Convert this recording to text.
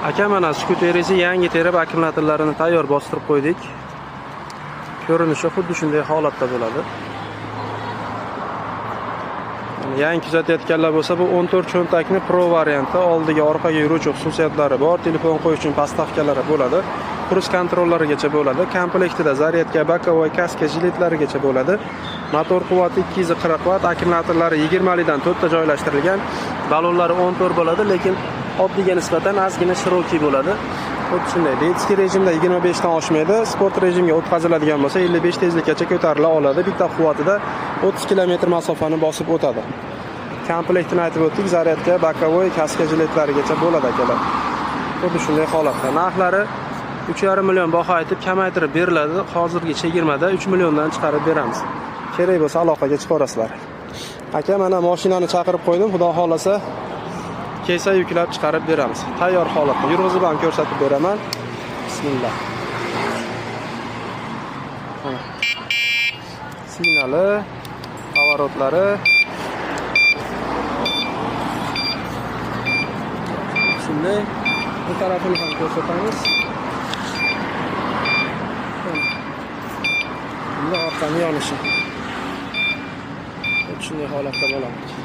Aka, mana skuteringizni yangi terib, akkumulyatorlarini tayyor bostirib qo'ydik. Ko'rinishi xuddi shunday holatda bo'ladi. Yangi kuzatayotganlar bo'lsa, bu 14 cho'ntakni Pro varianti, oldiga, orqaga yuruvchi xususiyatlari bor, telefon qo'yish uchun pastafkalari bo'ladi, kruz kontrollarigacha bo'ladi, komplektida zaryadka, bokovoy, kaska, jiletlarigacha bo'ladi. Motor quvvati 240 vatt, akkumulyatorlari 20 dan 4 ta joylashtirilgan, balonlari 14 bo'ladi, lekin oddiga nisbatan ozgina shiroki bo'ladi. Xuddi shunday. Detskiy rejimda 25 dan oshmaydi, sport rejimga o'tkaziladigan bo'lsa 55 tezlikgacha ko'tarila oladi. Bitta quvvatida 30 km masofani bosib o'tadi. Komplektini aytib o'tdik, zaryadka, bokovoy, kaska jiletlarigacha bo'ladi akalar. Xuddi shunday holatda. Narxlari 3,5 million baho aytib kamaytirib beriladi. Hozirgi chegirmada 3 milliondan chiqarib beramiz. Kerak bo'lsa aloqaga chiqarasizlar. Aka, mana mashinani chaqirib qo'ydim, xudo xolasa kelsa yuklab chiqarib beramiz. Tayyor holatda yurg'izib ham ko'rsatib beraman. Bismillah. Signali, pavorotlari. Shunday bu tarafini ham ko'rsatamiz. Bunda orqani yonishi. Shunday holatda bo'ladi.